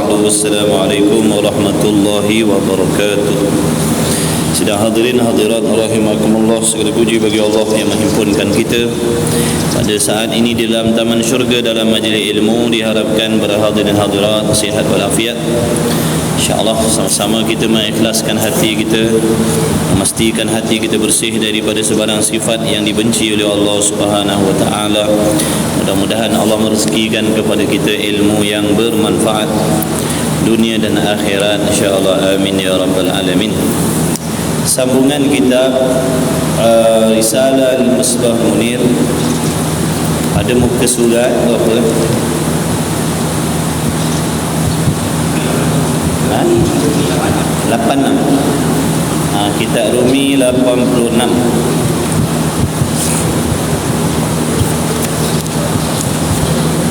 ba'du. Assalamualaikum warahmatullahi wabarakatuh. Sidang hadirin hadirat rahimakumullah, segala puji bagi Allah yang menghimpunkan kita pada saat ini di dalam taman syurga dalam majlis ilmu. Diharapkan para hadirin hadirat sihat walafiat. InsyaAllah sama-sama kita mengikhlaskan hati kita, memastikan hati kita bersih daripada sebarang sifat yang dibenci oleh Allah Subhanahu wa taala. Mudah-mudahan Allah merezekikan kepada kita ilmu yang bermanfaat dunia dan akhirat, insya-Allah. Amin ya rabbal alamin. Sambungan kitab Risalah Al-Misbah Munir pada muka surat berapa? 86. Kitab Rumi 86.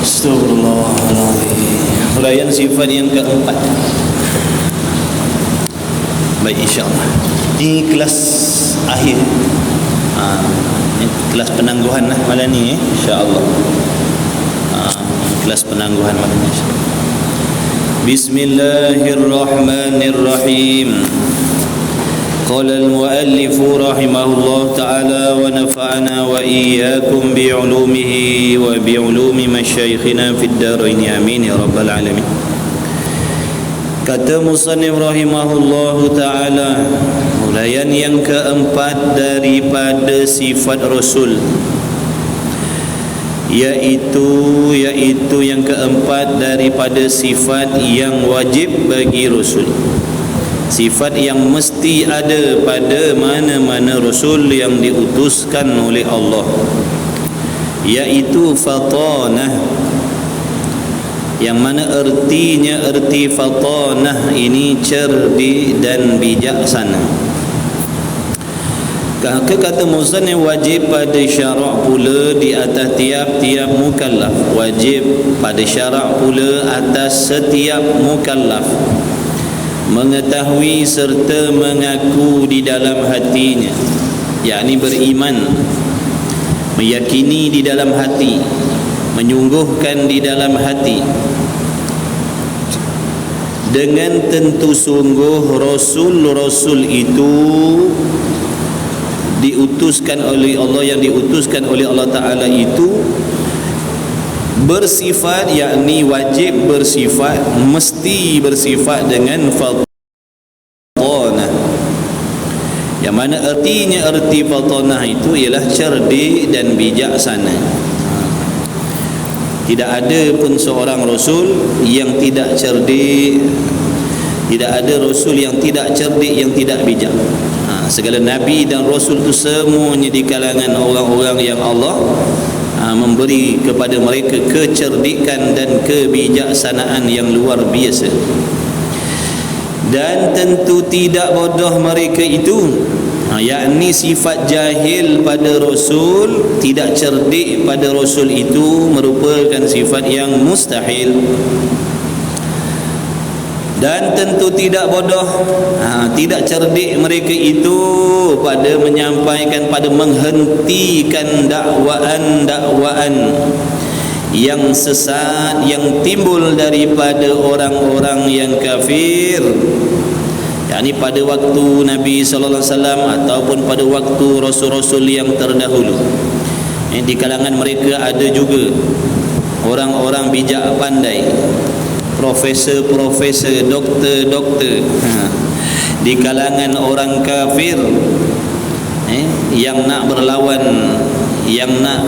Astagfirullahaladzim. Huraian sifat yang keempat. Baik, insyaAllah ini kelas akhir, ini kelas penangguhan lah malam ni, insyaAllah. Kelas penangguhan malam ni. Bismillahirrahmanirrahim. Qala al-muallif rahimahullah ta'ala wa nafa'ana wa iyyakum bi'ulumihi wa bi'ulumi masyaikhina fid darain, amin ya rabbal alamin. Kata musannif rahimahullah ta'ala, huraian yang keempat daripada sifat Rasul, yaitu yang keempat daripada sifat yang wajib bagi Rasul, sifat yang mesti ada pada mana-mana Rasul yang diutuskan oleh Allah, yaitu fatanah. Yang mana erti fatanah ini cerdik dan bijaksana. Kata musannif, wajib pada syarak pula di atas tiap-tiap mukallaf, wajib pada syarak pula atas setiap mukallaf mengetahui serta mengaku di dalam hatinya, yakni beriman, meyakini di dalam hati, menyungguhkan di dalam hati dengan tentu sungguh Rasul itu diutuskan oleh Allah, yang diutuskan oleh Allah Ta'ala itu bersifat, yakni wajib bersifat, mesti bersifat dengan fatanah, yang mana erti fatanah itu ialah cerdik dan bijaksana. Tidak ada pun seorang Rasul yang tidak cerdik, tidak ada Rasul yang tidak cerdik, yang tidak bijak. Segala Nabi dan Rasul itu semuanya di kalangan orang-orang yang Allah memberi kepada mereka kecerdikan dan kebijaksanaan yang luar biasa. Dan tentu tidak bodoh mereka itu, yakni sifat jahil pada Rasul, tidak cerdik pada Rasul itu merupakan sifat yang mustahil. Dan tentu tidak bodoh, tidak cerdik mereka itu pada menyampaikan, pada menghentikan dakwaan yang sesat yang timbul daripada orang-orang yang kafir, yakni pada waktu Nabi sallallahu alaihi wasallam ataupun pada waktu rasul-rasul yang terdahulu. Di kalangan mereka ada juga orang-orang bijak pandai, profesor-profesor, doktor-doktor di kalangan orang kafir yang nak berlawan, yang nak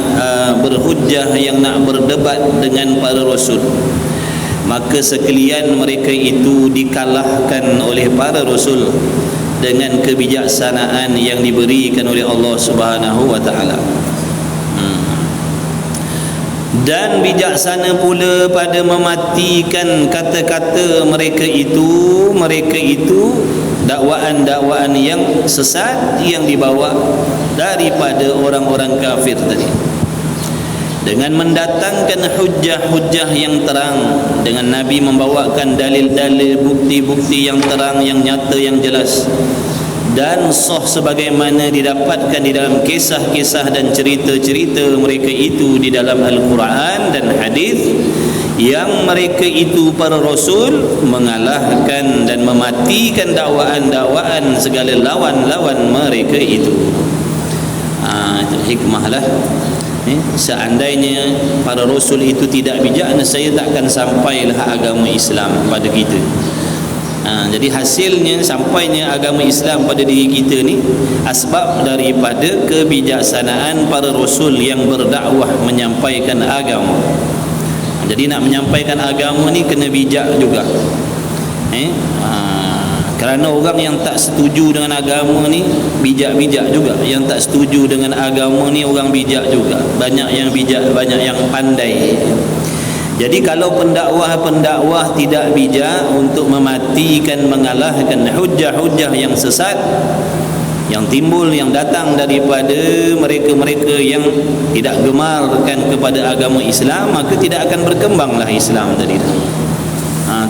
berhujjah, yang nak berdebat dengan para rasul. Maka sekalian mereka itu dikalahkan oleh para rasul dengan kebijaksanaan yang diberikan oleh Allah Subhanahu wa taala. Dan bijaksana pula pada mematikan kata-kata mereka itu dakwaan-dakwaan yang sesat yang dibawa daripada orang-orang kafir tadi, dengan mendatangkan hujjah-hujjah yang terang, dengan Nabi membawakan dalil-dalil, bukti-bukti yang terang, yang nyata, yang jelas dan sah sebagaimana didapatkan di dalam kisah-kisah dan cerita-cerita mereka itu di dalam Al-Quran dan hadis yang mereka itu para rasul mengalahkan dan mematikan dakwaan-dakwaan segala lawan-lawan mereka itu. Itu hikmahlah. Seandainya para rasul itu tidak bijak, saya takkan sampailah agama Islam pada kita. Jadi hasilnya sampainya agama Islam pada diri kita ni asbab daripada kebijaksanaan para rasul yang berdakwah menyampaikan agama. Jadi nak menyampaikan agama ni kena bijak juga. Kerana orang yang tak setuju dengan agama ni bijak-bijak juga. Yang tak setuju dengan agama ni orang bijak juga. Banyak yang bijak, banyak yang pandai. Jadi kalau pendakwah-pendakwah tidak bijak untuk mematikan, mengalahkan hujah-hujah yang sesat yang timbul, yang datang daripada mereka-mereka yang tidak gemarkan kepada agama Islam, maka tidak akan berkembanglah Islam tadi.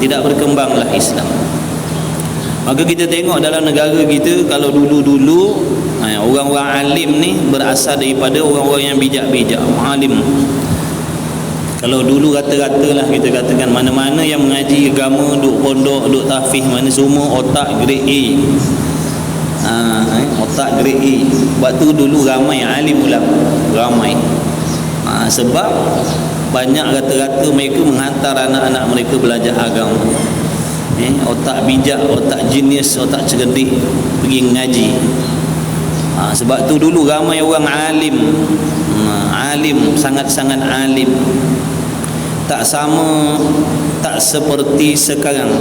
Tidak berkembanglah Islam. Maka kita tengok dalam negara kita, kalau dulu-dulu orang-orang alim ni berasal daripada orang-orang yang bijak-bijak, alim. Kalau dulu rata-rata lah kita katakan, mana-mana yang mengaji agama, duk pondok, duk tahfiz, mana semua otak grade A. Otak grade A. Sebab tu dulu ramai alim ulama, ramai. Sebab banyak rata-rata mereka menghantar anak-anak mereka belajar agama. Otak bijak, otak jenius, otak cerdik pergi mengaji. Sebab tu dulu ramai orang alim, alim, sangat-sangat alim. Tak sama, tak seperti sekarang.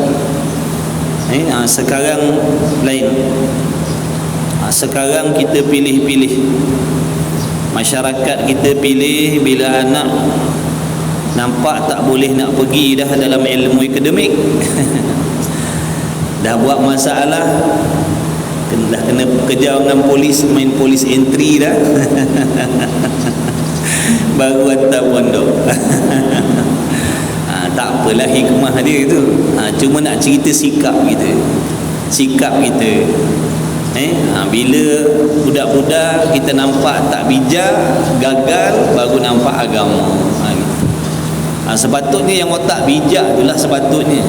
Sekarang lain. Sekarang kita pilih-pilih. Masyarakat kita pilih bila anak nampak tak boleh nak pergi dah dalam ilmu akademik. Dah buat masalah, dah kena kejar dengan polis, main polis entry dah. Baru hantar pondok. Tak apalah hikmah dia itu. Cuma nak cerita sikap kita. Sikap kita. Bila budak-budak kita nampak tak bijak, gagal, baru nampak agama. Sepatutnya yang otak bijak itulah sepatutnya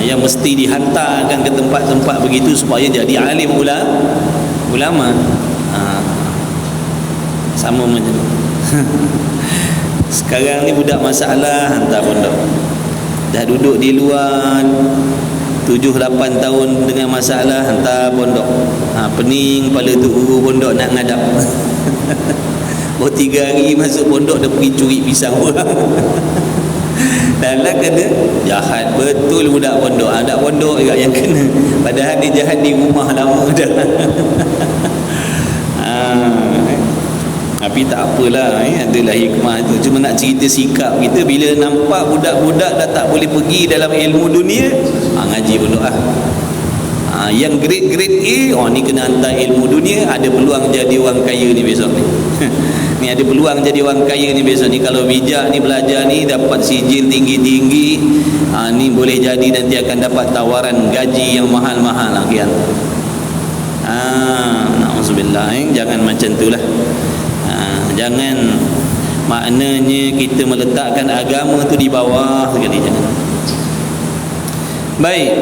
yang mesti dihantarkan ke tempat-tempat begitu supaya jadi alim ulama. Sama macam sekarang ni budak masalah hantar pondok. Dah duduk di luar 7-8 tahun dengan masalah, hantar pondok. Pening kepala tu guru pondok nak ngadap. Baru 3 hari masuk pondok dah pergi curi pisang orang. Dan lah kena jahat betul budak pondok. Anak pondok juga yang kena, padahal dia jahat di rumah lama dah. Tapi tak apalah, adalah hikmah tu. Cuma nak cerita sikap kita bila nampak budak-budak dah tak boleh pergi dalam ilmu dunia, ngaji pondok yang grade A, ni kena hantar ilmu dunia, ada peluang jadi orang kaya ni besok ni. Ni ada peluang jadi orang kaya ni besok ni. Kalau bijak ni, belajar ni, dapat sijil tinggi-tinggi, ni boleh jadi nanti akan dapat tawaran gaji yang mahal-mahal kian. Na'udzubillah. Jangan macam tu lah. Jangan, maknanya kita meletakkan agama tu di bawah sekali, jangan. Baik.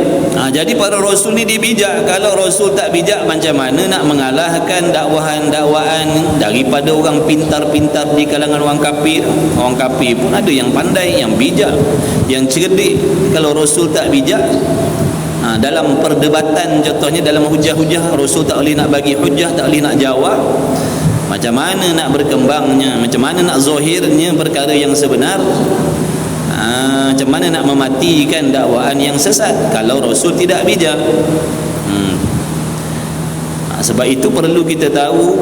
Jadi para rasul ni dibijak. Kalau rasul tak bijak, macam mana nak mengalahkan dakwaan-dakwaan daripada orang pintar-pintar di kalangan orang kafir? Orang kafir pun ada yang pandai, yang bijak, yang cerdik. Kalau rasul tak bijak, dalam perdebatan, contohnya dalam hujah-hujah, rasul tak boleh nak bagi hujah, tak boleh nak jawab. Macam mana nak berkembangnya, macam mana nak zahirnya perkara yang sebenar, macam mana nak mematikan dakwaan yang sesat kalau rasul tidak bijak. Sebab itu perlu kita tahu,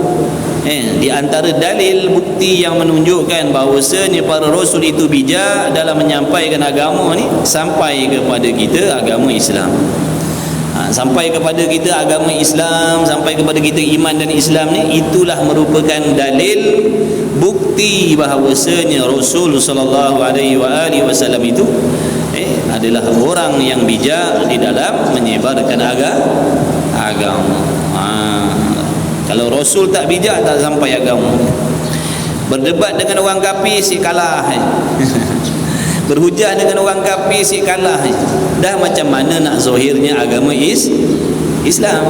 di antara dalil bukti yang menunjukkan bahawasanya para rasul itu bijak dalam menyampaikan agama ni, sampai kepada kita agama Islam. Sampai kepada kita agama Islam, sampai kepada kita iman dan Islam ni, itulah merupakan dalil bukti bahawasanya Rasul sallallahu alaihi wasallam itu adalah orang yang bijak di dalam menyebarkan agama. Kalau Rasul tak bijak, tak sampai agama. Berdebat dengan orang kafir si kalah. berhujah dengan orang kafir si kalah je. Dah macam mana nak zahirnya agama Islam.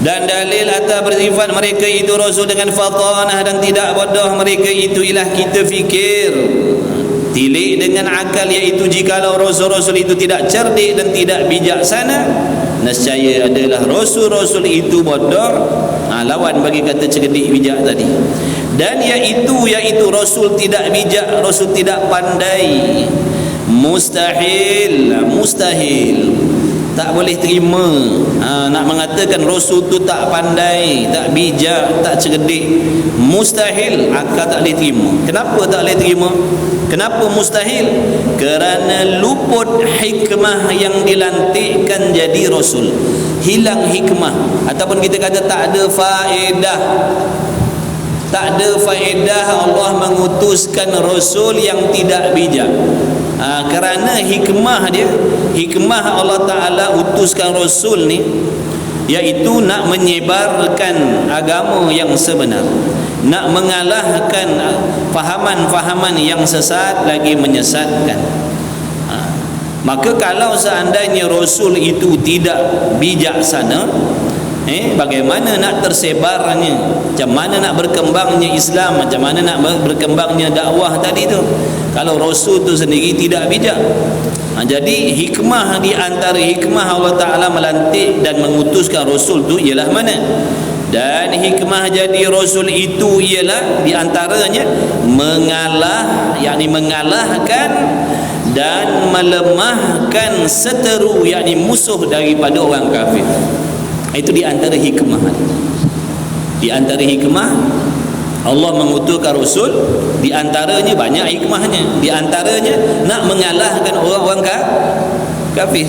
Dan dalil atas bersifat mereka itu rasul dengan fatanah dan tidak bodoh mereka itu ialah kita fikir tilik dengan akal, iaitu jikalau rasul-rasul itu tidak cerdik dan tidak bijaksana, nescaya adalah rasul-rasul itu bodoh. Lawan bagi kata cerdik bijak tadi. Dan iaitu rasul tidak bijak, rasul tidak pandai, mustahil tak boleh terima. Nak mengatakan rasul tu tak pandai, tak bijak, tak cerdik, mustahil, akal tak boleh terima. Kenapa tak boleh terima? Kenapa mustahil? Kerana luput hikmah yang dilantikkan jadi rasul. Hilang hikmah, ataupun kita kata tak ada faedah. Tak ada faedah Allah mengutuskan rasul yang tidak bijak. Kerana hikmah dia, hikmah Allah Ta'ala utuskan rasul ni, iaitu nak menyebarkan agama yang sebenar, nak mengalahkan fahaman-fahaman yang sesat lagi menyesatkan. Maka kalau seandainya rasul itu tidak bijaksana, bagaimana nak tersebarnya, macam mana nak berkembangnya Islam, macam mana nak berkembangnya dakwah tadi tu, kalau rasul tu sendiri tidak bijak. Jadi hikmah, di antara hikmah Allah Ta'ala melantik dan mengutuskan rasul tu ialah mana? Dan hikmah jadi rasul itu ialah di antaranya mengalahkan dan melemahkan seteru, yakni musuh daripada orang kafir. Itu di antara hikmah. Di antara hikmah Allah mengutuskan rasul, di antaranya banyak hikmahnya. Di antaranya nak mengalahkan orang-orang kafir.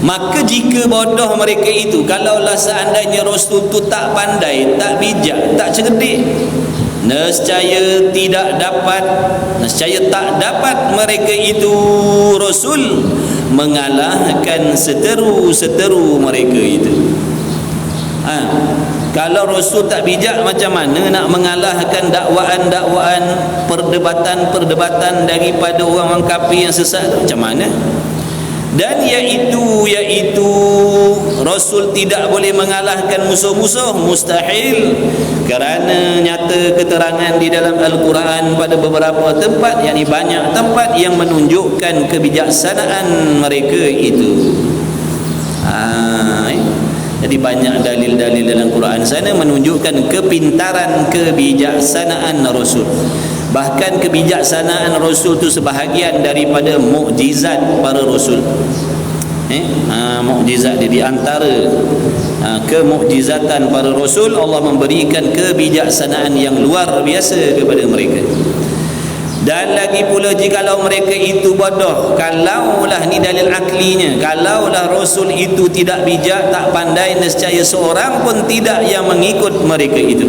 Maka jika bodoh mereka itu, kalaulah seandainya rasul itu tak pandai, tak bijak, tak cerdik, nescaya tak dapat mereka itu rasul mengalahkan seteru mereka itu. Kalau rasul tak bijak, macam mana nak mengalahkan dakwaan-dakwaan, perdebatan daripada orang-orang kafir yang sesat? Macam mana? Dan iaitu rasul tidak boleh mengalahkan musuh-musuh, mustahil. Kerana nyata keterangan di dalam Al-Quran pada beberapa tempat, yakni banyak tempat yang menunjukkan kebijaksanaan mereka itu. Jadi banyak dalil-dalil dalam Quran sana menunjukkan kepintaran, kebijaksanaan rasul. Bahkan kebijaksanaan rasul itu sebahagian daripada mukjizat para rasul. Mukjizat dia, di antara kemukjizatan para rasul, Allah memberikan kebijaksanaan yang luar biasa kepada mereka. Dan lagi pula jikalau mereka itu bodoh, kalaulah ni dalil aklinya, kalaulah rasul itu tidak bijak, tak pandai, nescaya seorang pun tidak yang mengikut mereka itu.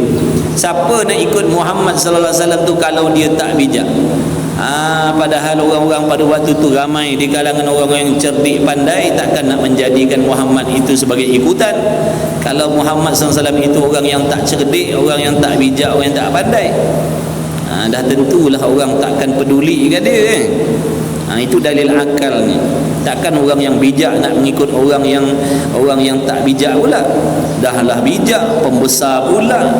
Siapa nak ikut Muhammad sallallahu alaihi wasallam tu kalau dia tak bijak? Padahal orang-orang pada waktu tu ramai di kalangan orang-orang yang cerdik pandai, takkan nak menjadikan Muhammad itu sebagai ikutan. Kalau Muhammad sallallahu alaihi wasallam itu orang yang tak cerdik, orang yang tak bijak, orang yang tak pandai, dah tentulah orang takkan peduli ke dia. Itu dalil akal ni. Takkan orang yang bijak nak mengikut orang yang tak bijak pula. Dahlah bijak, pembesar pula,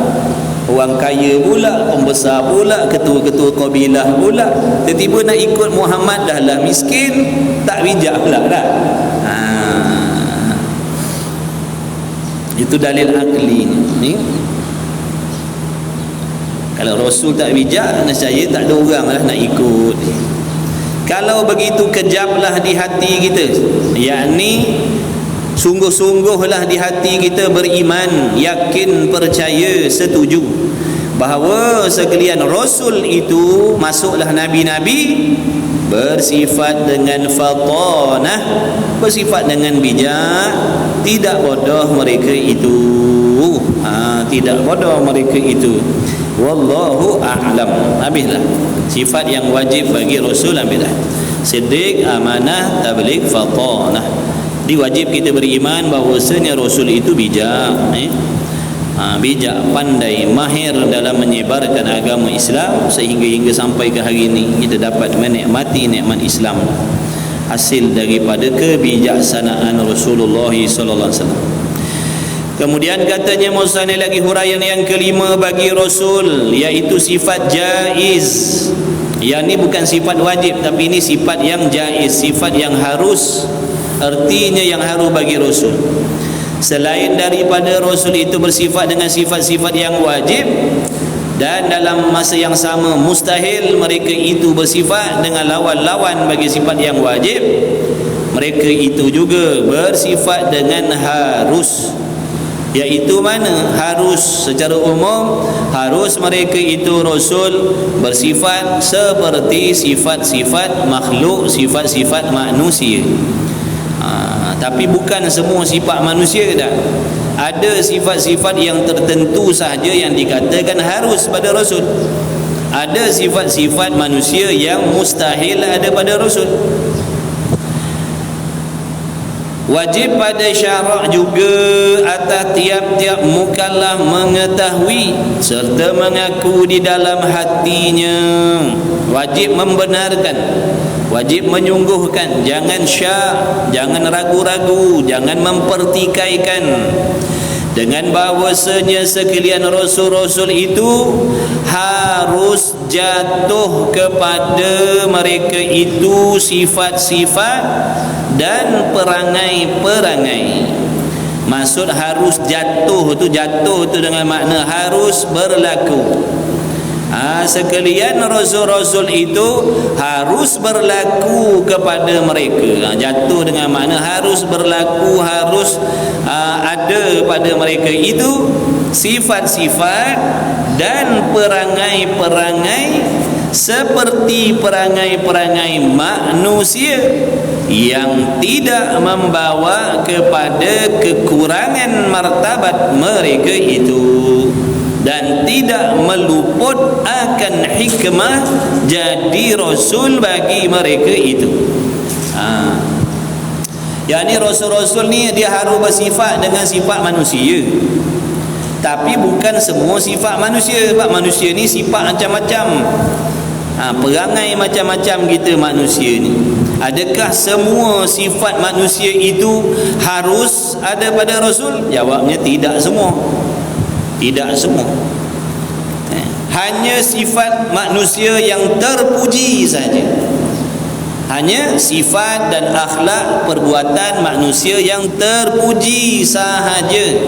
orang kaya pula, pembesar pula, ketua-ketua kabilah pula, tiba-tiba nak ikut Muhammad, dahlah miskin, tak bijak pula dah. Itu dalil akli ni. Kalau rasul tak bijak, nescaya tak ada orang lah nak ikut. Kalau begitu kejaplah di hati kita, yakni sungguh-sungguhlah di hati kita beriman, yakin, percaya, setuju bahawa sekalian rasul itu, masuklah nabi-nabi, bersifat dengan fatanah, bersifat dengan bijak, tidak bodoh mereka itu. Tidak bodoh mereka itu. Wallahu a'lam. Habislah sifat yang wajib bagi rasul, habislah. Siddiq, amanah, tabligh, fatanah. Diwajib kita beriman bahawasanya rasul itu bijak. bijak, pandai, mahir dalam menyebarkan agama Islam, sehingga sampai ke hari ini kita dapat menikmati nikmat Islam, hasil daripada kebijaksanaan Rasulullah sallallahu alaihi wasallam. Kemudian katanya musannif lagi huraian yang kelima bagi Rasul, iaitu sifat jaiz. Yang ini bukan sifat wajib, tapi ini sifat yang jaiz, sifat yang harus, artinya yang harus bagi Rasul. Selain daripada Rasul itu bersifat dengan sifat-sifat yang wajib, dan dalam masa yang sama mustahil mereka itu bersifat dengan lawan-lawan bagi sifat yang wajib, mereka itu juga bersifat dengan harus, iaitu mana? Harus secara umum, harus mereka itu Rasul bersifat seperti sifat-sifat makhluk, sifat-sifat manusia. Tapi bukan semua sifat manusia dah. Ada sifat-sifat yang tertentu sahaja yang dikatakan harus pada Rasul. Ada sifat-sifat manusia yang mustahil ada pada Rasul. Wajib pada syarak juga atas tiap-tiap mukallaf mengetahui serta mengaku di dalam hatinya. Wajib membenarkan, wajib menyungguhkan, jangan syak, jangan ragu-ragu, jangan mempertikaikan dengan bahawasanya sekalian Rasul-Rasul itu harus jatuh kepada mereka itu sifat-sifat dan perangai-perangai. Maksud harus jatuh tu dengan makna harus berlaku. Sekalian Rasul-Rasul itu harus berlaku kepada mereka. Jatuh dengan makna harus berlaku, harus ada pada mereka itu sifat-sifat dan perangai-perangai seperti perangai-perangai manusia yang tidak membawa kepada kekurangan martabat mereka itu, dan tidak meluput akan hikmah jadi Rasul bagi mereka itu. Yang ni Rasul-Rasul ni dia harus bersifat dengan sifat manusia, tapi bukan semua sifat manusia. Sebab manusia ni sifat macam-macam, perangai macam-macam kita manusia ni. Adakah semua sifat manusia itu harus ada pada Rasul? Jawabnya tidak semua. Tidak semua. Hanya sifat manusia yang terpuji saja. Hanya sifat dan akhlak perbuatan manusia yang terpuji sahaja,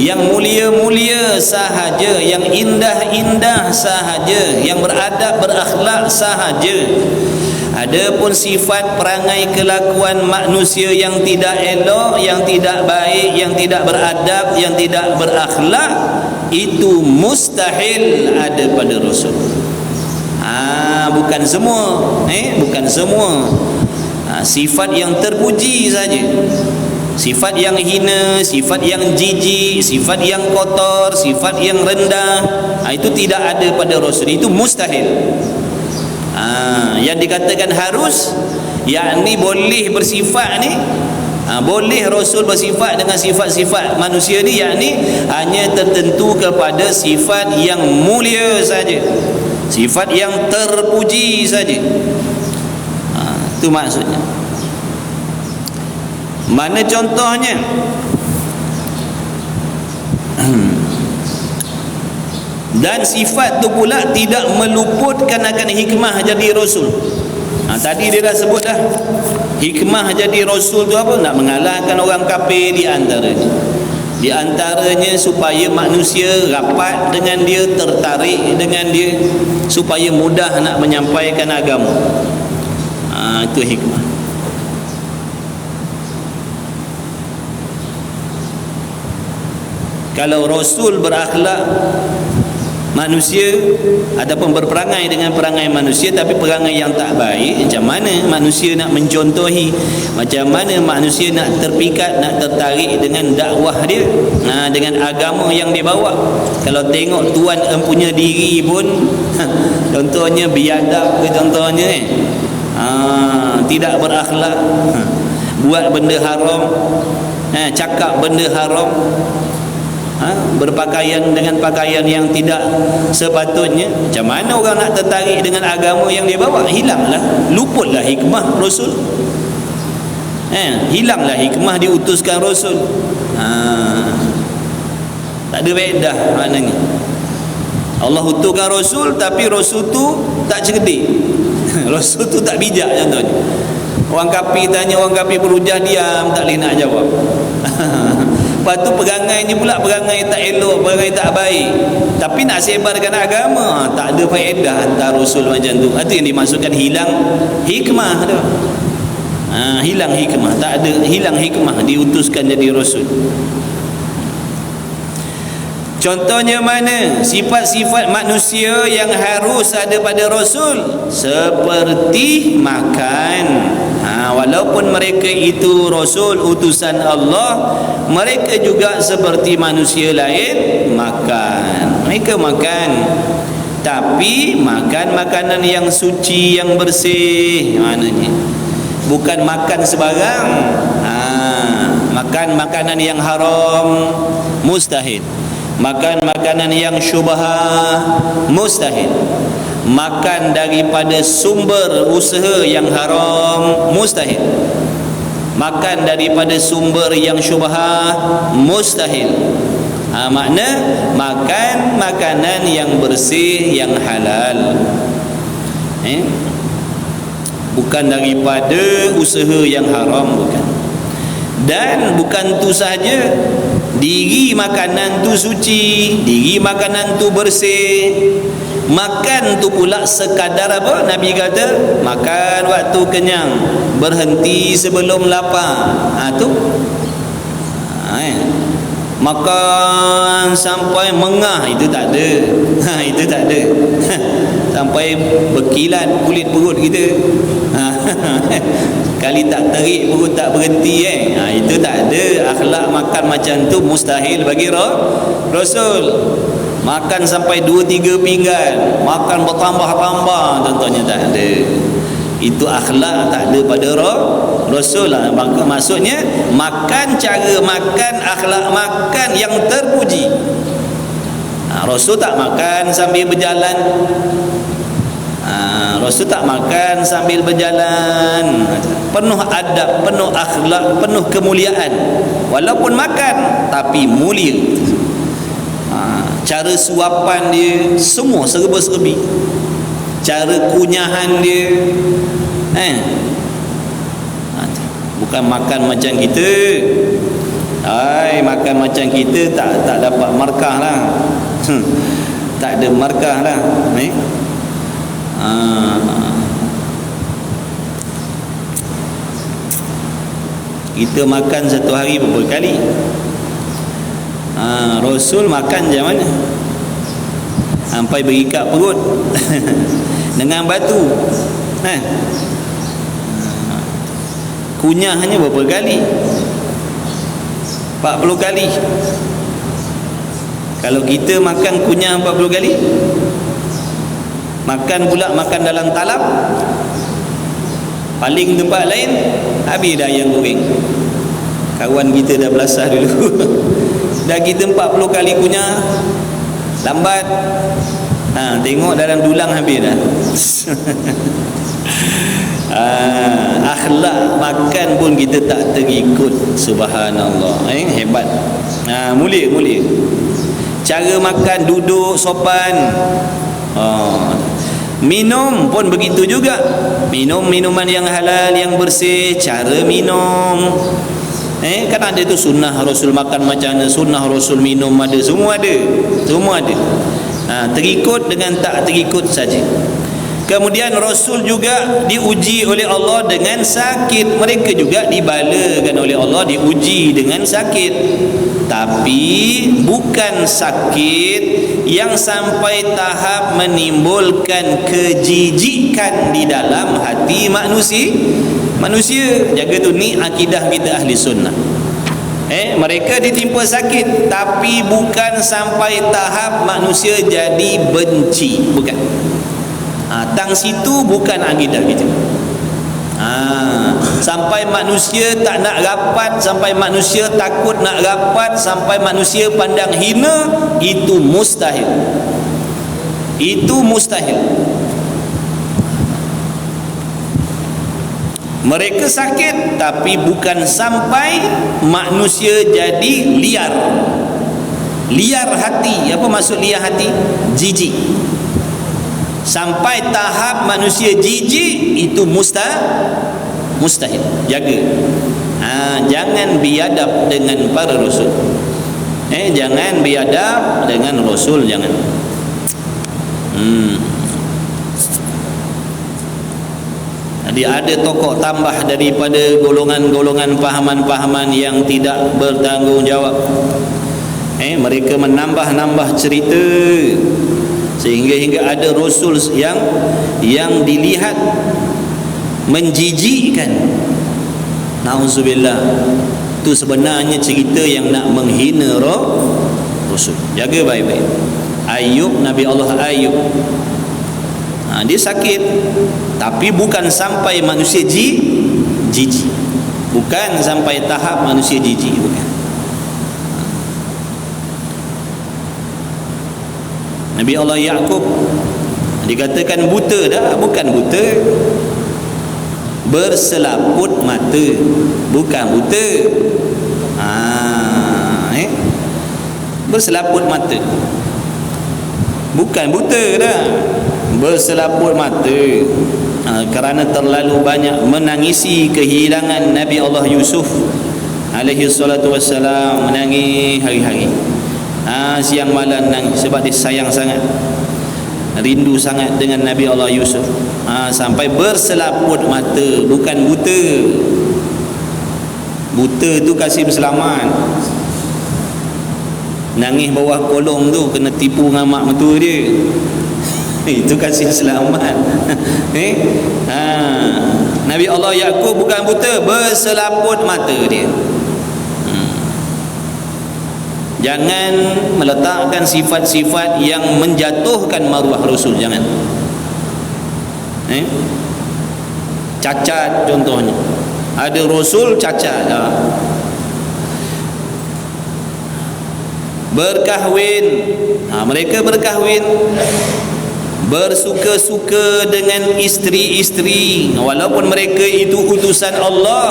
yang mulia-mulia sahaja, yang indah-indah sahaja, yang beradab berakhlak sahaja. Adapun sifat perangai kelakuan manusia yang tidak elok, yang tidak baik, yang tidak beradab, yang tidak berakhlak, itu mustahil ada pada Rasul. Bukan semua, bukan semua. Sifat yang terpuji saja. Sifat yang hina, sifat yang jijik, sifat yang kotor, sifat yang rendah, itu tidak ada pada Rasul. Itu mustahil. Yang dikatakan harus, yakni boleh bersifat ni, boleh Rasul bersifat dengan sifat-sifat manusia ni, yakni hanya tertentu kepada sifat yang mulia saja, sifat yang terpuji saja. Itu maksudnya. Mana contohnya? Dan sifat tu pula tidak meluputkan akan hikmah jadi Rasul. Tadi dia dah sebut dah, hikmah jadi Rasul tu apa? Nak mengalahkan orang kafir di antaranya. Di antaranya supaya manusia rapat dengan dia, tertarik dengan dia, supaya mudah nak menyampaikan agama. Itu hikmah. Kalau Rasul berakhlak manusia ataupun berperangai dengan perangai manusia, tapi perangai yang tak baik, macam mana manusia nak mencontohi, macam mana manusia nak terpikat, nak tertarik dengan dakwah dia, dengan agama yang dia bawa? Kalau tengok tuan empunya diri pun contohnya biadab ke, contohnya tidak berakhlak, buat benda haram, cakap benda haram, berpakaian dengan pakaian yang tidak sepatutnya, macam mana orang nak tertarik dengan agama yang dia bawa? Hilanglah, luputlah hikmah Rasul. Hilanglah hikmah diutuskan Rasul. Tak ada faedah maknanya. Allah utuskan Rasul tapi Rasul tu tak cerdik. Rasul tu tak bijak contohnya. Orang kafir tanya, orang kafir berhujah, diam, tak boleh nak jawab. Lepas tu perangainya pula perangai tak elok, perangai tak baik. Tapi nak sebarkan agama, tak ada faedah hantar Rasul macam tu. Itu yang dimaksudkan hilang hikmah tu. Hilang hikmah, tak ada, hilang hikmah diutuskan jadi Rasul. Contohnya mana sifat-sifat manusia yang harus ada pada Rasul? Seperti makan. Walaupun mereka itu Rasul utusan Allah, mereka juga seperti manusia lain makan. Mereka makan, tapi makan makanan yang suci, yang bersih. Maknanya bukan makan sebarang. Makan makanan yang haram mustahil. Makan makanan yang syubhah mustahil. Makan daripada sumber usaha yang haram mustahil. Makan daripada sumber yang syubhah mustahil. Makna makan makanan yang bersih, yang halal, bukan daripada usaha yang haram, bukan. Dan bukan tu saja, diri makanan tu suci, diri makanan tu bersih. Makan tu pula sekadar apa? Nabi kata makan waktu kenyang, berhenti sebelum lapar. Tu makan sampai mengah, itu tak ada. Itu tak ada. Sampai berkilat kulit perut kita. Kali tak terik perut tak berhenti. Itu tak ada. Akhlak makan macam tu mustahil bagi Rasul. Makan sampai 2-3 pinggan, makan bertambah-tambah, contohnya tak ada. Itu akhlak tak ada pada Rasul lah. Maka maksudnya makan, cara makan, akhlak makan yang terpuji. Rasul tak makan sambil berjalan. Rasul tak makan sambil berjalan. Penuh adab, penuh akhlak, penuh kemuliaan. Walaupun makan tapi mulia. Cara suapan dia semua serba-serbi. Cara kunyahan dia bukan makan macam kita. Makan macam kita tak dapat markah lah. Tak ada markah lah. Kita makan satu hari berapa kali? Rasul makan macam mana? Sampai berikat perut dengan batu. Kunyahnya berapa kali? 40 kali. Kalau kita makan kunyah 40 kali, makan pula makan dalam talam, paling tempat lain habis dah ayam goreng. Kawan kita dah belasah dulu. Dah kita 40 kali kunyah, lambat. Tengok dalam dulang habis dah. Akhlak makan pun kita tak terikut. Subhanallah. Hebat. Mulia. Cara makan, duduk sopan. Minum pun begitu juga. Minum minuman yang halal, yang bersih. Cara minum, kan ada tu sunnah Rasul makan macam mana, sunnah Rasul minum ada, semua ada. Terikut dengan tak terikut saja. Kemudian Rasul juga diuji oleh Allah dengan sakit. Mereka juga dibalakan oleh Allah, diuji dengan sakit. Tapi bukan sakit yang sampai tahap menimbulkan kejijikan di dalam hati manusia. Jaga tu, ni akidah kita ahli sunnah. Mereka ditimpa sakit, tapi bukan sampai tahap manusia jadi benci, bukan. Tang situ bukan akidah kita. Sampai manusia tak nak rapat, sampai manusia takut nak rapat, sampai manusia pandang hina, itu mustahil. Itu mustahil. Mereka sakit, tapi bukan sampai manusia jadi liar. Liar hati. Apa maksud liar hati? Jijik. Sampai tahap manusia jijik, itu mustahil. Jaga. Jangan biadab dengan para rasul. Jangan biadab dengan rasul, jangan. Jadi ada tokoh tambah daripada golongan-golongan pahaman-pahaman yang tidak bertanggungjawab. Mereka menambah-nambah cerita sehingga ada rasul yang dilihat menjijikkan. Nauzubillah. Itu sebenarnya cerita yang nak menghina rasul. Jaga baik-baik. Ayub, Nabi Allah Ayub, dia sakit, tapi bukan sampai manusia jijik. Bukan sampai tahap manusia jijik, bukan. Nabi Allah Yaqub dikatakan buta dah, bukan buta, berselaput mata, bukan buta. Berselaput mata, bukan buta dah, berselaput mata. Kerana terlalu banyak menangisi kehilangan Nabi Allah Yusuf alaihi salatu wassalam, menangis hari-hari, siang malam nangis sebab dia sayang sangat, rindu sangat dengan Nabi Allah Yusuf, sampai berselaput mata. Bukan buta. Buta tu kasih berselamat. Nangis bawah kolong tu kena tipu dengan mak mentua dia, itu kasih selamat. Nabi Allah Yaqub bukan buta, berselaput mata dia. Jangan meletakkan sifat-sifat yang menjatuhkan maruah Rasul, jangan. Cacat contohnya, ada Rasul cacat. Berkahwin, mereka berkahwin, bersuka-suka dengan isteri-isteri, walaupun mereka itu utusan Allah,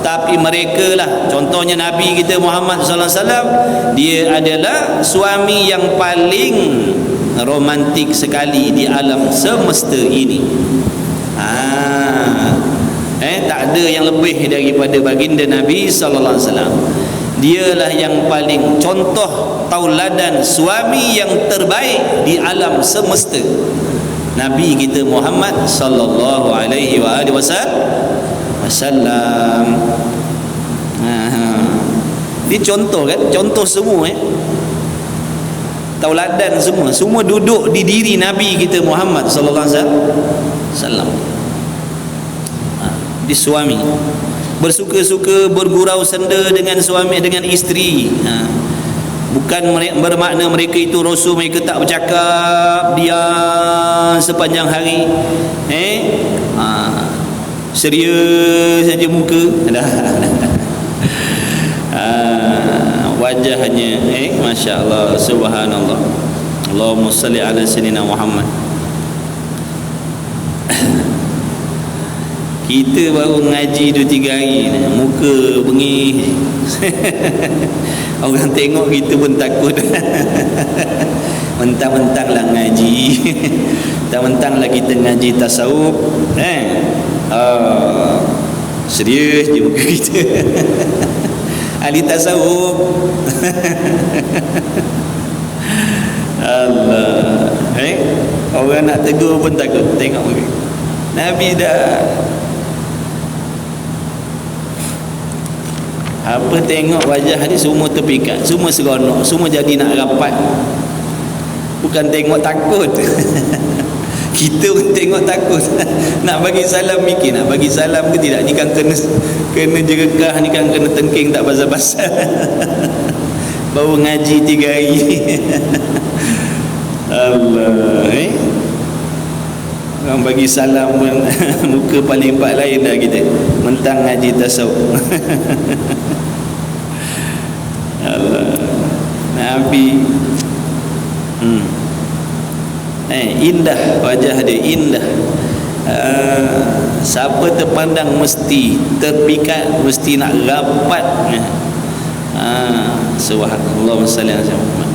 tapi mereka lah, contohnya Nabi kita Muhammad sallallahu alaihi wasallam, dia adalah suami yang paling romantik sekali di alam semesta ini. Tak ada yang lebih daripada baginda Nabi sallallahu alaihi wasallam. Dialah yang paling contoh tauladan suami yang terbaik di alam semesta, Nabi kita Muhammad sallallahu alaihi wasallam. Dia contoh kan, contoh semua tauladan semua duduk di diri Nabi kita Muhammad sallallahu alaihi wasallam. Di suami bersuka-suka, bergurau senda dengan suami, dengan isteri. Bukan bermakna mereka itu rasul, mereka tak bercakap, diam sepanjang hari, serius saja muka, wajahnya Masya Allah, subhanallah. Allahumma salli ala sayyidina Muhammad. Kita baru ngaji 2-3 hari, muka bengih. Orang tengok kita pun takut. Mentang-mentang lah ngaji, mentang-mentang lah kita ngaji tasawuf, serius je muka kita. Ahli tasawuf. Allah, orang nak tegur pun takut tengok muka. Nabi dah apa, tengok wajah dia semua terpikat, semua seronok, semua jadi nak rapat. Bukan tengok takut. Kita pun tengok takut. Nak bagi salam mikir, nak bagi salam ke tidak, ni kan kena jerekah, ni kan kena tengking tak pasal-pasal. Baru ngaji 3 hari. Allah, Orang bagi salam pun muka paling empat lain dah kita. Mentang ngaji tasawuf. Allah. Nabi indah wajah dia, indah. Siapa terpandang mesti terpikat, mesti nak rapat. Subhanallah, salli alaihi wasallam.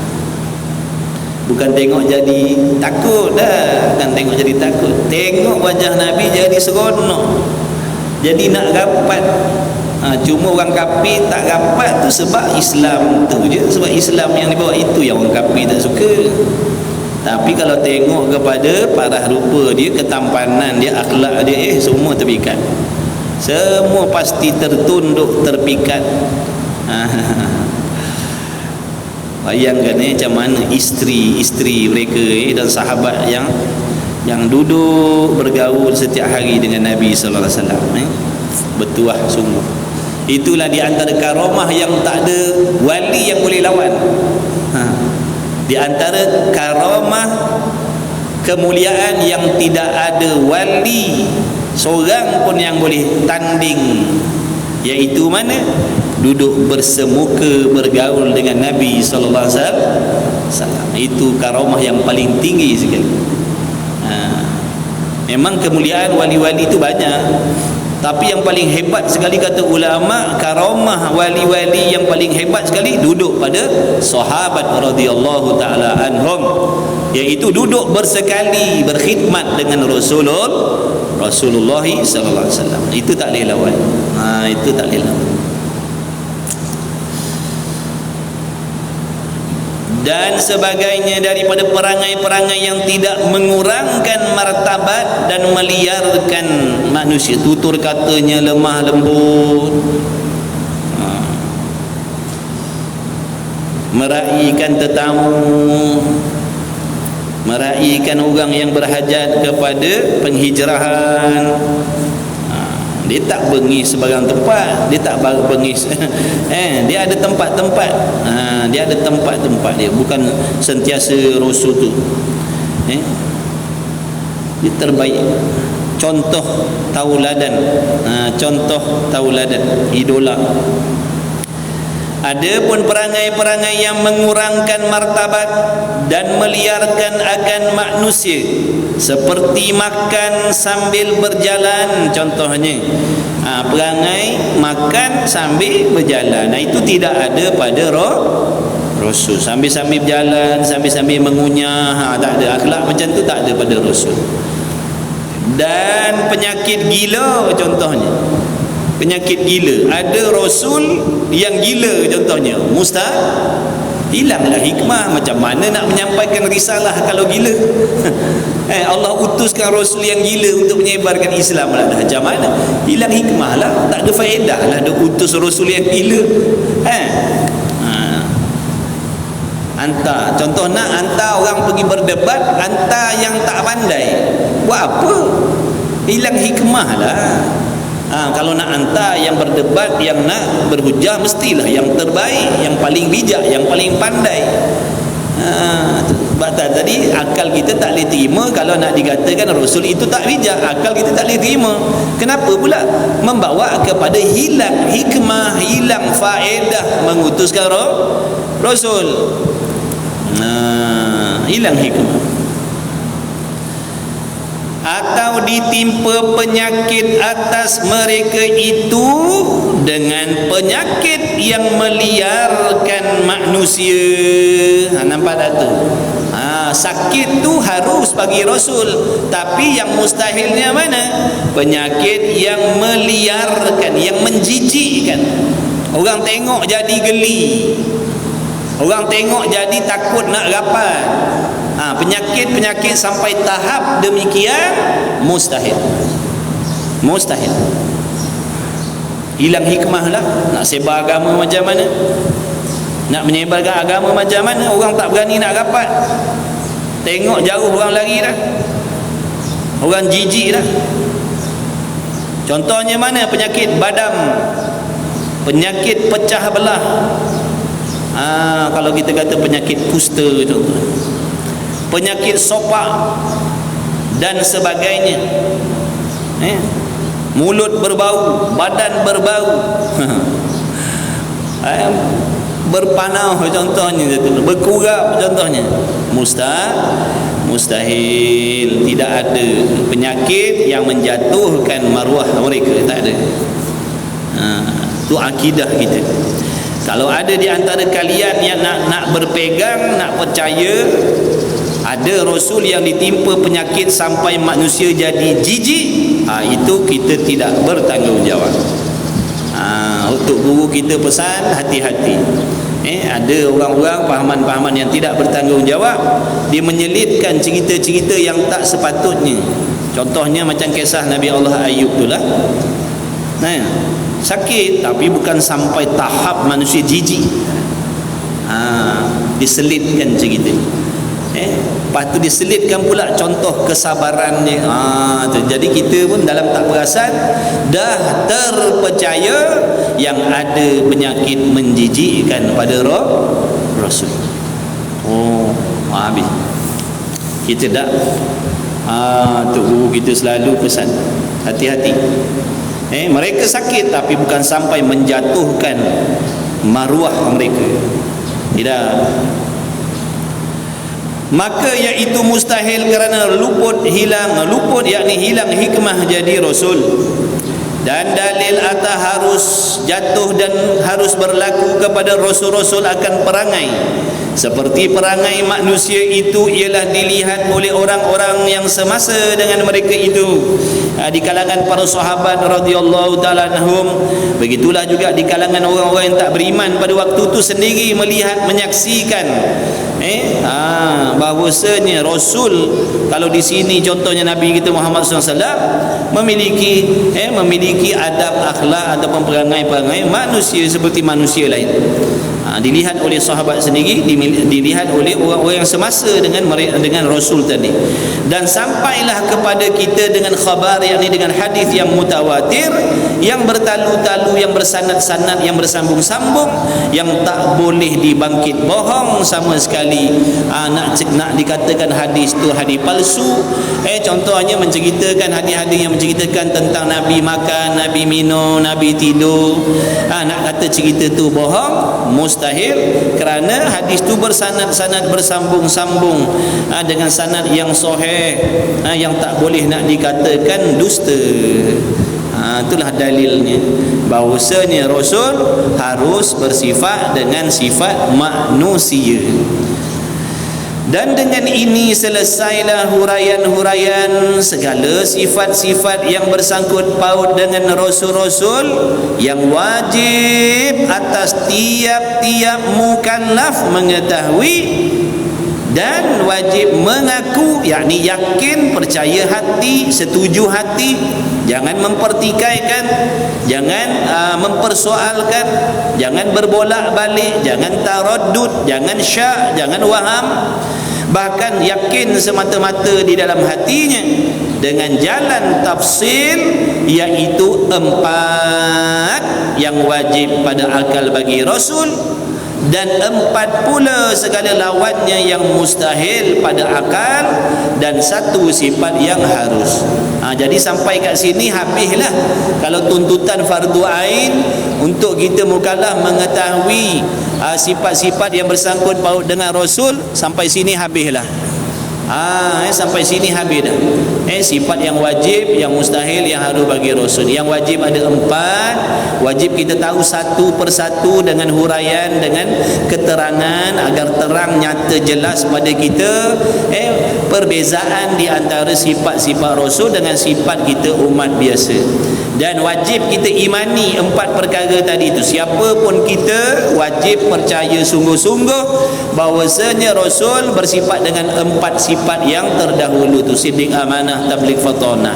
Bukan tengok jadi takut dah, bukan tengok jadi takut. Tengok wajah Nabi jadi seronok, jadi nak rapat. Cuma orang kafir tak rapat tu sebab Islam tu je, sebab Islam yang dibawa itu yang orang kafir tak suka. Tapi kalau tengok kepada parah rupa dia, ketampanan dia, akhlak dia, semua terpikat. Semua pasti tertunduk, terpikat. Bayangkan macam mana isteri mereka dan sahabat yang duduk bergaul setiap hari dengan Nabi sallallahu alaihi wasallam. Bertuah sungguh. Itulah di antara karamah yang tak ada wali yang boleh lawan. Di antara karamah kemuliaan yang tidak ada wali seorang pun yang boleh tanding, iaitu mana? Duduk bersemuka bergaul dengan Nabi sallallahu alaihi wasallam. Itu karamah yang paling tinggi sekali. Memang kemuliaan wali-wali itu banyak, tapi yang paling hebat sekali kata ulama, karamah wali-wali yang paling hebat sekali duduk pada sahabat radhiyallahu taala anhum, iaitu duduk bersekali berkhidmat dengan Rasulullah sallallahu alaihi wasallam. Itu tak boleh lawan. Itu tak boleh lawan. Dan sebagainya daripada perangai-perangai yang tidak mengurangkan martabat dan meliarkan manusia. Tutur katanya lemah lembut, meraihkan tetamu, meraihkan orang yang berhajat kepada penghijrahan. Dia tak bengis sebarang tempat, dia tak bengis. Dia ada tempat-tempat. Dia ada tempat-tempat dia, bukan sentiasa Rasul tu. Dia terbaik. Contoh tauladan. Contoh tauladan, idola. Ada pun perangai-perangai yang mengurangkan martabat dan meliarkan akan manusia, seperti makan sambil berjalan contohnya. Perangai makan sambil berjalan, itu tidak ada pada Rasul. Sambil-sambil berjalan, sambil-sambil mengunyah, tak ada. Akhlak macam tu tak ada pada Rasul. Dan penyakit gila contohnya. Penyakit gila, ada Rasul yang gila contohnya, hilanglah hikmah. Macam mana nak menyampaikan risalah kalau gila? Allah utuskan Rasul yang gila untuk menyebarkan Islam lah. Macam mana? Hilang hikmah lah, tak ada faedah lah dia utus Rasul yang gila. Hantar, contoh nak hantar orang pergi berdebat, hantar yang tak pandai, buat apa? Hilang hikmah lah. Kalau nak hantar yang berdebat, yang nak berhujah, mestilah yang terbaik, yang paling bijak, yang paling pandai. Tadi akal kita tak boleh terima kalau nak dikatakan Rasul itu tak bijak. Akal kita tak boleh terima. Kenapa pula? Membawa kepada hilang hikmah, hilang faedah mengutuskan Rasul. Hilang hikmah. Atau ditimpa penyakit atas mereka itu dengan penyakit yang meliarkan manusia. Nampak tak tu? Sakit tu harus bagi Rasul, tapi yang mustahilnya mana? Penyakit yang meliarkan, yang menjijikkan. Orang tengok jadi geli, orang tengok jadi takut nak rapat. Penyakit-penyakit sampai tahap demikian mustahil. Hilang hikmah lah. Nak sebar agama macam mana? Nak menyebarkan agama macam mana? Orang tak berani nak rapat. Tengok jauh orang lari dah, orang jijik dah. Contohnya mana? Penyakit badam, penyakit pecah belah. Kalau kita kata penyakit kusta contoh, penyakit sopak, dan sebagainya. Mulut berbau, badan berbau, berpanau contohnya, berkurap contohnya. Mustahil. Tidak ada penyakit yang menjatuhkan maruah mereka, tak ada. Itu akidah kita. Kalau ada di antara kalian yang nak berpegang, nak percaya ada Rasul yang ditimpa penyakit sampai manusia jadi jijik, itu kita tidak bertanggungjawab. Untuk guru kita pesan, hati-hati. Ada orang-orang pahaman-pahaman yang tidak bertanggungjawab, dia menyelitkan cerita-cerita yang tak sepatutnya. Contohnya macam kisah Nabi Allah Ayub itulah. Sakit tapi bukan sampai tahap manusia jijik. Diselitkan cerita. Lepas tu diselitkan pula contoh kesabarannya. Jadi kita pun dalam tak perasan dah terpercaya yang ada penyakit menjijikkan pada Rasul. Habis. Kita dah tu guru kita selalu pesan, hati-hati. Mereka sakit tapi bukan sampai menjatuhkan maruah mereka. Tidak. Maka iaitu mustahil kerana luput yakni hilang hikmah jadi Rasul. Dan dalil atas harus jatuh dan harus berlaku kepada Rasul-Rasul akan perangai. Seperti perangai manusia itu ialah dilihat oleh orang-orang yang semasa dengan mereka itu, di kalangan para sahabat radhiyallahu taala anhum. Begitulah juga di kalangan orang-orang yang tak beriman pada waktu itu sendiri melihat, menyaksikan bahawasanya Rasul, kalau di sini contohnya Nabi kita Muhammad SAW memiliki adab, akhlak ataupun perangai-perangai manusia seperti manusia lain. Dilihat oleh sahabat sendiri, dilihat oleh orang-orang yang semasa dengan Rasul tadi. Dan sampailah kepada kita dengan khabar, yakni dengan hadis yang mutawatir, yang bertalu-talu, yang bersanad-sanad, yang bersambung-sambung, yang tak boleh dibangkit bohong sama sekali. Nak dikatakan hadis tu hadis palsu. Contohnya menceritakan hadis-hadis yang menceritakan tentang Nabi makan, Nabi minum, Nabi tidur. Nak kata cerita tu bohong, mustahil, kerana hadis tu bersanad-sanad, bersambung-sambung dengan sanad yang sahih, yang tak boleh nak dikatakan dusta. Itulah dalilnya bahawasanya Rasul harus bersifat dengan sifat manusia. Dan dengan ini selesailah huraian-huraian segala sifat-sifat yang bersangkut paut dengan Rasul-Rasul yang wajib atas tiap-tiap mukallaf mengetahui dan wajib mengaku, yakni yakin, percaya hati, setuju hati. Jangan mempertikaikan, jangan mempersoalkan, jangan berbolak-balik, jangan taraddud, jangan syak, jangan waham. Bahkan yakin semata-mata di dalam hatinya dengan jalan tafsil, iaitu 4 yang wajib pada akal bagi Rasul, dan 4 pula segala lawannya yang mustahil pada akal, dan 1 sifat yang harus. Jadi sampai kat sini habislah. Kalau tuntutan fardu ain untuk kita mukallaf mengetahui sifat-sifat yang bersangkut paut dengan Rasul, sampai sini habislah. Sampai sini habis dah. Sifat yang wajib, yang mustahil, yang harus bagi Rasul. Yang wajib ada 4. Wajib kita tahu satu persatu dengan huraian, dengan keterangan, agar terang, nyata, jelas pada kita perbezaan di antara sifat-sifat Rasul dengan sifat kita umat biasa. Dan wajib kita imani 4 perkara tadi itu. Siapa pun kita wajib percaya sungguh-sungguh bahawasanya Rasul bersifat dengan 4 sifat yang terdahulu tu: siddiq, amanah, tabligh, fatanah.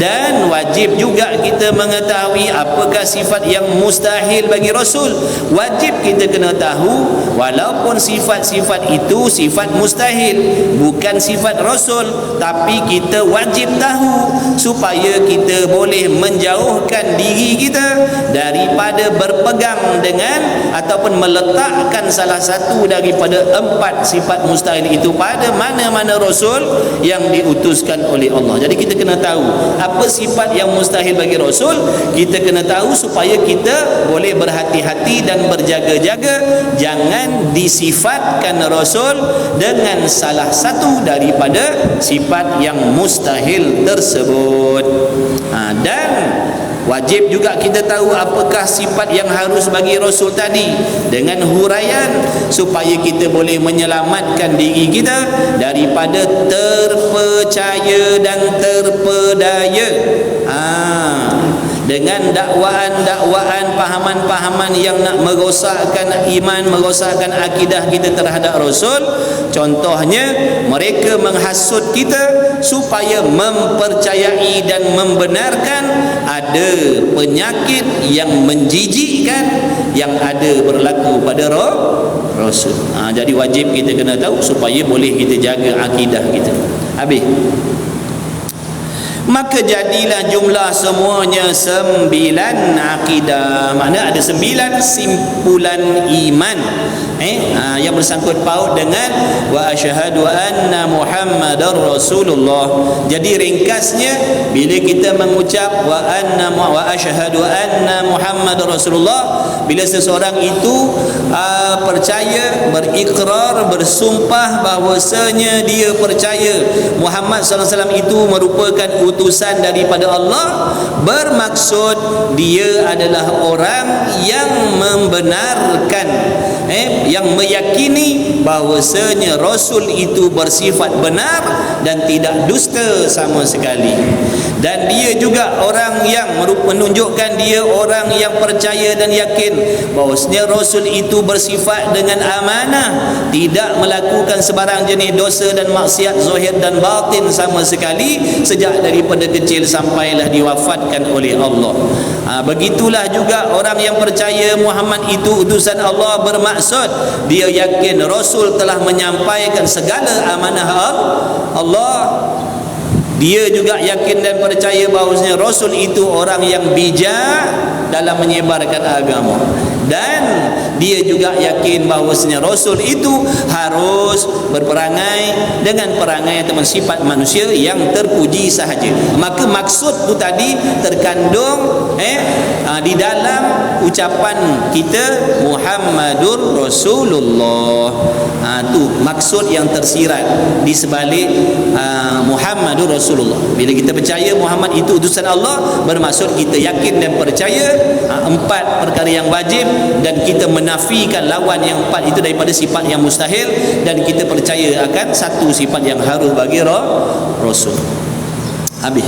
Dan wajib juga kita mengetahui apakah sifat yang mustahil bagi Rasul. Wajib kita kena tahu, walaupun sifat-sifat itu sifat mustahil, bukan sifat Rasul, tapi kita wajib tahu supaya kita boleh menjauhkan diri kita daripada berpegang dengan ataupun meletakkan salah satu daripada 4 sifat mustahil itu pada mana-mana rasul yang diutuskan oleh Allah. Jadi kita kena tahu apa sifat yang mustahil bagi rasul, kita kena tahu supaya kita boleh berhati-hati dan berjaga-jaga jangan disifatkan rasul dengan salah satu daripada sifat yang mustahil tersebut. Dan wajib juga kita tahu apakah sifat yang harus bagi rasul tadi dengan huraian supaya kita boleh menyelamatkan diri kita daripada terpercaya dan terpedaya dengan dakwaan-dakwaan, pahaman-pahaman yang nak merosakkan iman, merosakkan akidah kita terhadap rasul. Contohnya mereka menghasut kita supaya mempercayai dan membenarkan ada penyakit yang menjijikkan yang ada berlaku pada rasul. Jadi wajib kita kena tahu supaya boleh kita jaga akidah kita. Habis. Maka jadilah jumlah semuanya 9 akidah. Makna ada 9 simpulan iman yang bersangkut paut dengan wa asyhadu anna Muhammadar Rasulullah. Jadi ringkasnya bila kita mengucap wa asyhadu anna Muhammadar Rasulullah, bila seseorang itu percaya, berikrar, bersumpah bahawasanya dia percaya Muhammad SAW itu merupakan utusan daripada Allah, bermaksud dia adalah orang yang membenarkan, yang meyakini bahawasanya Rasul itu bersifat benar dan tidak dusta sama sekali. Dan dia juga orang yang menunjukkan dia orang yang percaya dan yakin bahawasanya Rasul itu bersifat dengan amanah, tidak melakukan sebarang jenis dosa dan maksiat zahir dan batin sama sekali sejak daripada kecil sampailah diwafatkan oleh Allah. Begitulah juga orang yang percaya Muhammad itu utusan Allah, bermaksud dia yakin Rasul telah menyampaikan segala amanah Allah. Dia juga yakin dan percaya bahawasanya Rasul itu orang yang bijak dalam menyebarkan agama. Dan dia juga yakin bahawasanya Rasul itu harus berperangai dengan perangai atau sifat manusia yang terpuji sahaja. Maka maksud tu tadi terkandung di dalam ucapan kita Muhammadur Rasulullah. Tu maksud yang tersirat di sebalik Muhammadur Rasulullah. Bila kita percaya Muhammad itu utusan Allah, bermaksud kita yakin dan percaya 4 perkara yang wajib, dan kita menafikan lawan yang 4 itu daripada sifat yang mustahil, dan kita percaya akan satu sifat yang harus bagi Rasul. Habis.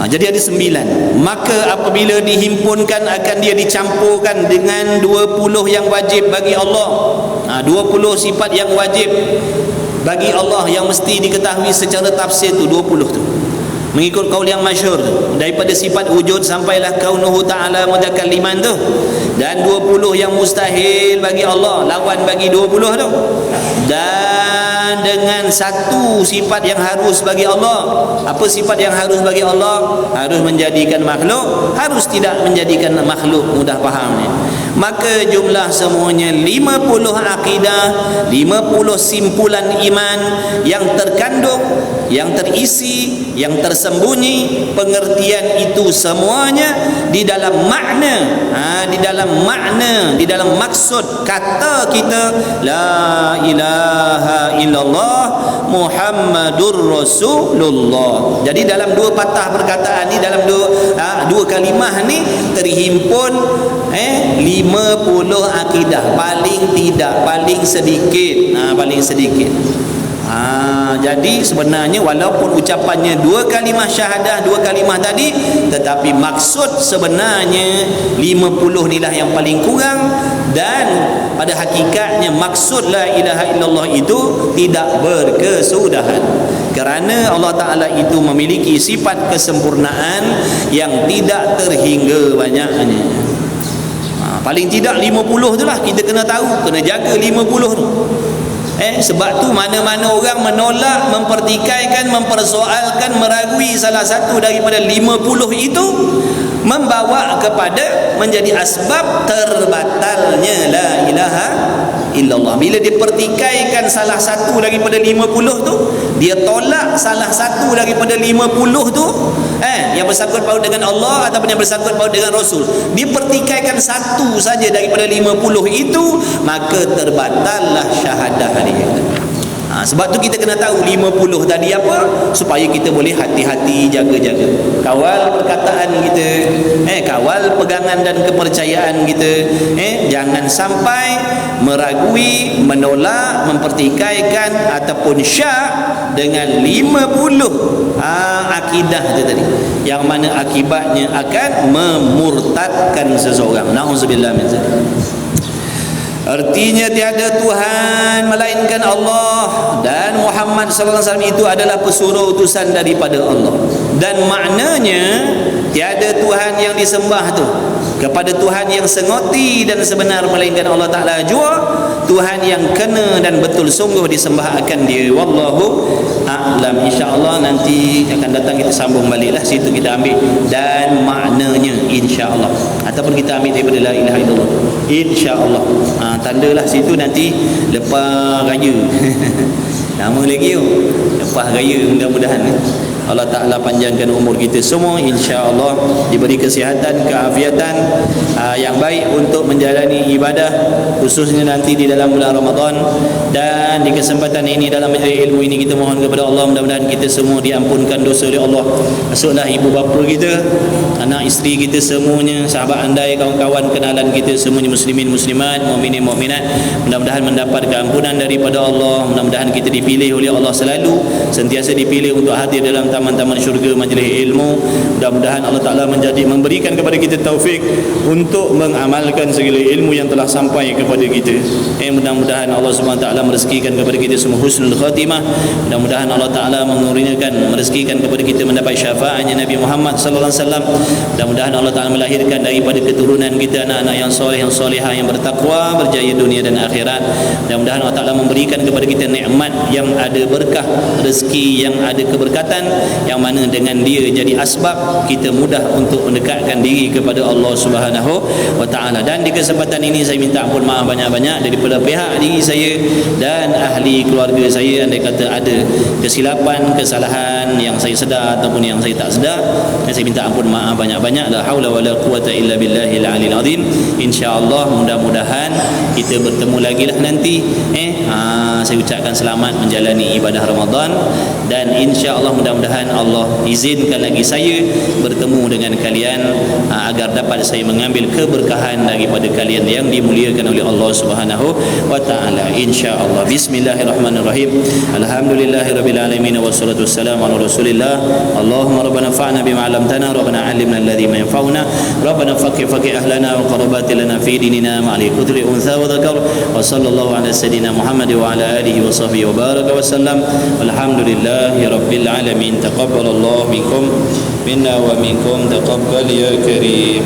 Jadi ada 9. Maka apabila dihimpunkan akan dia dicampurkan dengan 20 yang wajib bagi Allah. 20 sifat yang wajib bagi Allah yang mesti diketahui secara tafsir tu 20 tu. Mengikut kaul yang masyhur daripada sifat wujud sampailah kaunuhu ta'ala mutakalliman tu. Dan 20 yang mustahil bagi Allah, lawan bagi 20 tu. Dan dengan satu sifat yang harus bagi Allah. Apa sifat yang harus bagi Allah? Harus menjadikan makhluk, harus tidak menjadikan makhluk. Mudah faham ni. Maka jumlah semuanya 50 akidah, 50 simpulan iman yang terkandung, yang terisi, yang tersembunyi pengertian itu semuanya di dalam makna, di dalam maksud kata kita la ilaha illallah Muhammadur Rasulullah. Jadi dalam 2 patah perkataan ni, dalam 2 kalimah ni terhimpun 50 akidah, paling tidak, paling sedikit, paling sedikit. Jadi sebenarnya walaupun ucapannya 2 kalimah syahadah, 2 kalimah tadi, tetapi maksud sebenarnya 50 inilah yang paling kurang. Dan pada hakikatnya maksud la ilaha illallah itu tidak berkesudahan, kerana Allah Ta'ala itu memiliki sifat kesempurnaan yang tidak terhingga banyaknya. Paling tidak 50 tu lah kita kena tahu, kena jaga 50 tu. Sebab tu mana-mana orang menolak, mempertikaikan, mempersoalkan, meragui salah satu daripada 50 itu, membawa kepada menjadi asbab terbatalnya la ilaha illallah. Bila dia pertikaikan salah satu daripada 50 tu, dia tolak salah satu daripada 50 tu, yang bersangkut paut dengan Allah ataupun yang bersangkut paut dengan Rasul, dia pertikaikan satu saja daripada 50 itu, maka terbatallah syahadah dia. Sebab tu kita kena tahu 50 tadi apa, supaya kita boleh hati-hati, jaga-jaga, kawal perkataan kita, kawal pegangan dan kepercayaan kita, jangan sampai meragui, menolak, mempertikaikan ataupun syak dengan 50 akidah itu tadi, yang mana akibatnya akan memurtadkan seseorang. Na'udzubillah min dzalik. Artinya tiada Tuhan melainkan Allah, dan Muhammad sallallahu alaihi wasallam itu adalah pesuruh utusan daripada Allah. Dan maknanya tiada Tuhan yang disembah tu kepada Tuhan yang sengoti dan sebenar melainkan Allah Ta'ala jua, Tuhan yang kena dan betul sungguh disembah akan dia. Wallahu a'lam. InsyaAllah nanti akan datang kita sambung baliklah situ, kita ambil dan maknanya insyaAllah, ataupun kita ambil daripada la ilaha illallah insyaAllah. Tandalah situ nanti lepas raya lama lagi lepas raya, mudah-mudahan Allah Ta'ala panjangkan umur kita semua, insya-Allah diberi kesihatan, keafiatan yang baik untuk menjalani ibadah, khususnya nanti di dalam bulan Ramadan. Dan di kesempatan ini, dalam majlis ilmu ini, kita mohon kepada Allah, mudah-mudahan kita semua diampunkan dosa oleh Allah. Masuklah ibu bapa kita, anak isteri kita semuanya, sahabat andai, kawan-kawan kenalan kita semuanya, muslimin muslimat, mukminin mukminat, mudah-mudahan mendapat keampunan daripada Allah. Mudah-mudahan kita dipilih oleh Allah, selalu sentiasa dipilih untuk hadir dalam taman-taman syurga majlis ilmu. Mudah-mudahan Allah Ta'ala memberikan kepada kita taufik untuk mengamalkan segala ilmu yang telah sampai kepada kita. Mudah-mudahan Allah Subhanahu Wa Ta'ala merezekikan kepada kita semua husnul khatimah. Mudah-mudahan Allah Ta'ala merezekikan kepada kita mendapat syafaatnya Nabi Muhammad sallallahu alaihi wasallam. Mudah-mudahan Allah Ta'ala melahirkan daripada keturunan kita anak-anak yang soleh, yang solehah, yang bertakwa, berjaya dunia dan akhirat. Mudah-mudahan Allah Ta'ala memberikan kepada kita nikmat yang ada berkah, rezeki yang ada keberkatan, yang mana dengan dia jadi asbab kita mudah untuk mendekatkan diri kepada Allah Subhanahu wa Ta'ala. Dan di kesempatan ini saya minta ampun maaf banyak-banyak daripada pihak diri saya dan ahli keluarga saya, andai kata ada kesilapan, kesalahan yang saya sedar ataupun yang saya tak sedar, saya minta ampun maaf banyak-banyak. La haula wala quwata illa billahil aliyil azim. Insya-Allah mudah-mudahan kita bertemu lagi lah nanti. Saya ucapkan selamat menjalani ibadah Ramadan, dan insya-Allah mudah-mudahan Allah izinkan lagi saya bertemu dengan kalian agar dapat saya mengambil keberkahan daripada kalian yang dimuliakan oleh Allah Subhanahu wa Ta'ala, insya-Allah. Bismillahirrahmanirrahim. Alhamdulillahirabbil alamin, wassalatu wassalamu ala Rasulillah. Allahumma rabbana fa'na bima 'allamtana, rabbana 'allimna alladhi ma yanfa'una, rabbana faqih ahlana wa qarabatina fi dinina ma'al kutri untha wa dhakar, wa sallallahu ala sayyidina Muhammad wa ala alihi wa sahbihi wa baraka wa sallam. Alhamdulillahi rabbil alamin. Taqabbalallahu minkum minna wa minkum, taqabbal ya karim.